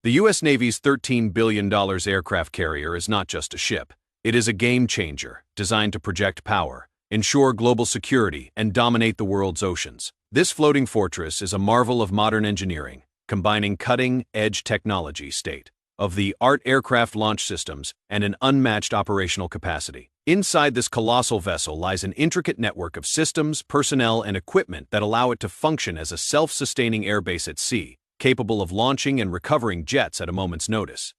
The U.S. Navy's $13 billion aircraft carrier is not just a ship. It is a game changer, designed to project power, ensure global security, and dominate the world's oceans. This floating fortress is a marvel of modern engineering, combining cutting-edge technology, state-of-the-art aircraft launch systems, and an unmatched operational capacity. Inside this colossal vessel lies an intricate network of systems, personnel, and equipment that allow it to function as a self-sustaining airbase at sea, capable of launching and recovering jets at a moment's notice.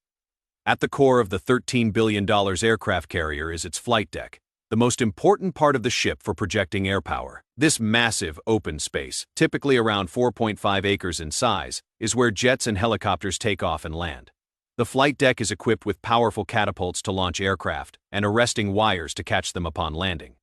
At the core of the $13 billion aircraft carrier is its flight deck, the most important part of the ship for projecting air power. This massive open space, typically around 4.5 acres in size, is where jets and helicopters take off and land. The flight deck is equipped with powerful catapults to launch aircraft and arresting wires to catch them upon landing.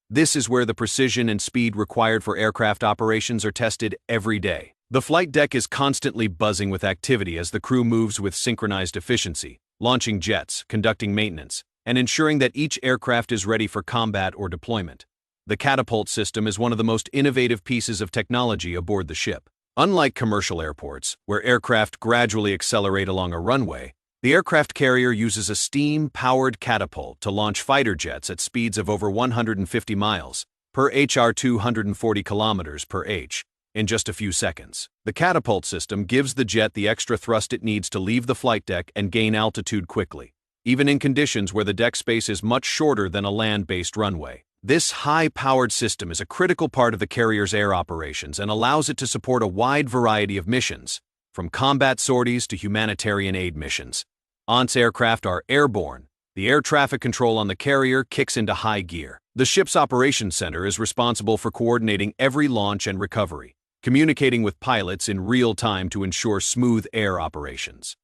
This is where the precision and speed required for aircraft operations are tested every day. The flight deck is constantly buzzing with activity as the crew moves with synchronized efficiency, launching jets, conducting maintenance, and ensuring that each aircraft is ready for combat or deployment. The catapult system is one of the most innovative pieces of technology aboard the ship. Unlike commercial airports, where aircraft gradually accelerate along a runway, the aircraft carrier uses a steam-powered catapult to launch fighter jets at speeds of over 150 miles per h, 240 kilometers per h, in just a few seconds. The catapult system gives the jet the extra thrust it needs to leave the flight deck and gain altitude quickly, even in conditions where the deck space is much shorter than a land-based runway. This high-powered system is a critical part of the carrier's air operations and allows it to support a wide variety of missions, from combat sorties to humanitarian aid missions. Once aircraft are airborne, the air traffic control on the carrier kicks into high gear. The ship's operations center is responsible for coordinating every launch and recovery, communicating with pilots in real time to ensure smooth air operations.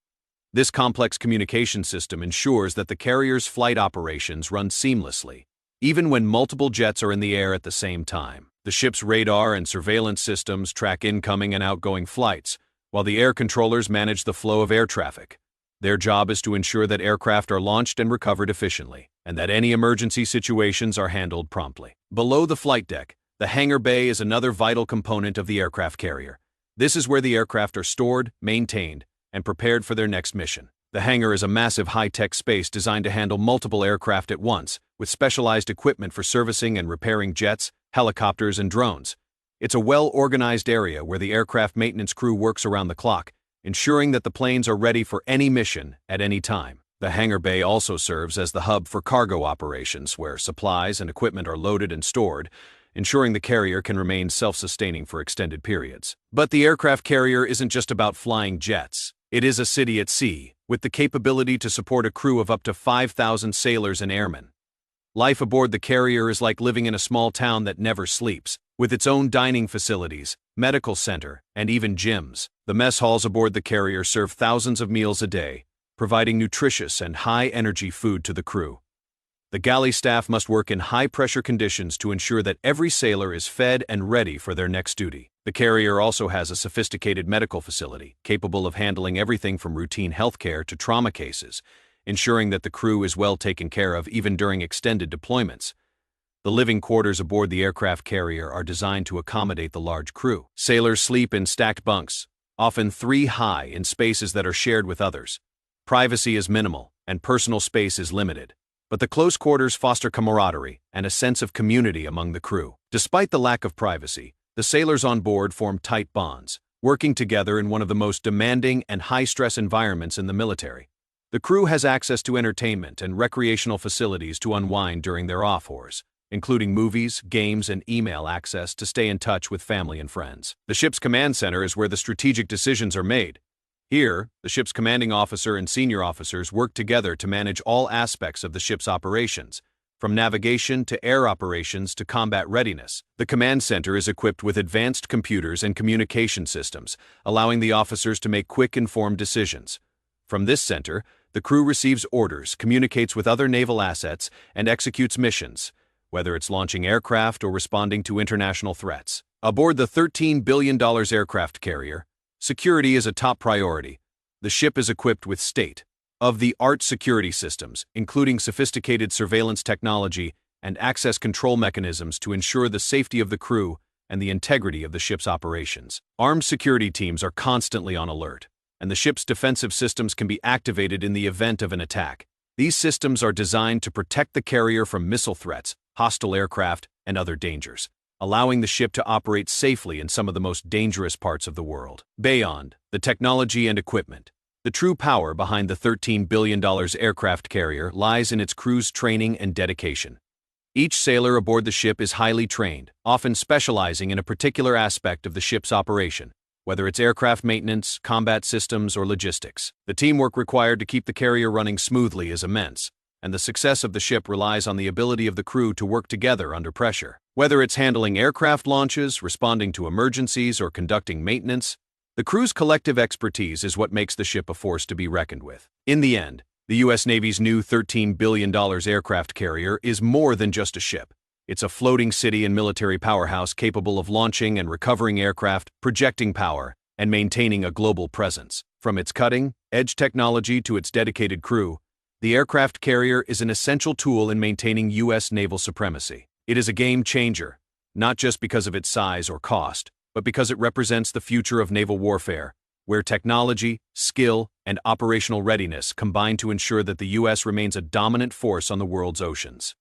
This complex communication system ensures that the carrier's flight operations run seamlessly, even when multiple jets are in the air at the same time. The ship's radar and surveillance systems track incoming and outgoing flights, while the air controllers manage the flow of air traffic. Their job is to ensure that aircraft are launched and recovered efficiently, and that any emergency situations are handled promptly. Below the flight deck, the hangar bay is another vital component of the aircraft carrier. This is where the aircraft are stored, maintained, and prepared for their next mission. The hangar is a massive high-tech space designed to handle multiple aircraft at once, with specialized equipment for servicing and repairing jets, helicopters, and drones. It's a well-organized area where the aircraft maintenance crew works around the clock, ensuring that the planes are ready for any mission at any time. The hangar bay also serves as the hub for cargo operations, where supplies and equipment are loaded and stored, ensuring the carrier can remain self-sustaining for extended periods. But the aircraft carrier isn't just about flying jets. It is a city at sea, with the capability to support a crew of up to 5,000 sailors and airmen. Life aboard the carrier is like living in a small town that never sleeps, with its own dining facilities, medical center, and even gyms. The mess halls aboard the carrier serve thousands of meals a day, providing nutritious and high-energy food to the crew. The galley staff must work in high-pressure conditions to ensure that every sailor is fed and ready for their next duty. The carrier also has a sophisticated medical facility, capable of handling everything from routine healthcare to trauma cases, ensuring that the crew is well taken care of even during extended deployments. The living quarters aboard the aircraft carrier are designed to accommodate the large crew. Sailors sleep in stacked bunks, often 3 high, in spaces that are shared with others. Privacy is minimal, and personal space is limited. But the close quarters foster camaraderie and a sense of community among the crew. Despite the lack of privacy, the sailors on board form tight bonds, working together in one of the most demanding and high-stress environments in the military. The crew has access to entertainment and recreational facilities to unwind during their off-hours, including movies, games, and email access to stay in touch with family and friends. The ship's command center is where the strategic decisions are made. Here, the ship's commanding officer and senior officers work together to manage all aspects of the ship's operations, from navigation to air operations to combat readiness. The command center is equipped with advanced computers and communication systems, allowing the officers to make quick, informed decisions. From this center, the crew receives orders, communicates with other naval assets, and executes missions, whether it's launching aircraft or responding to international threats. Aboard the $13 billion aircraft carrier, security is a top priority. The ship is equipped with state-of-the-art security systems, including sophisticated surveillance technology and access control mechanisms to ensure the safety of the crew and the integrity of the ship's operations. Armed security teams are constantly on alert, and the ship's defensive systems can be activated in the event of an attack. These systems are designed to protect the carrier from missile threats, hostile aircraft, and other dangers, allowing the ship to operate safely in some of the most dangerous parts of the world. Beyond the technology and equipment, the true power behind the $13 billion aircraft carrier lies in its crew's training and dedication. Each sailor aboard the ship is highly trained, often specializing in a particular aspect of the ship's operation, whether it's aircraft maintenance, combat systems, or logistics. The teamwork required to keep the carrier running smoothly is immense, and the success of the ship relies on the ability of the crew to work together under pressure. Whether it's handling aircraft launches, responding to emergencies, or conducting maintenance, the crew's collective expertise is what makes the ship a force to be reckoned with. In the end, the U.S. Navy's new $13 billion aircraft carrier is more than just a ship. It's a floating city and military powerhouse capable of launching and recovering aircraft, projecting power, and maintaining a global presence. From its cutting-edge technology to its dedicated crew, the aircraft carrier is an essential tool in maintaining U.S. naval supremacy. It is a game changer, not just because of its size or cost, but because it represents the future of naval warfare, where technology, skill, and operational readiness combine to ensure that the U.S. remains a dominant force on the world's oceans.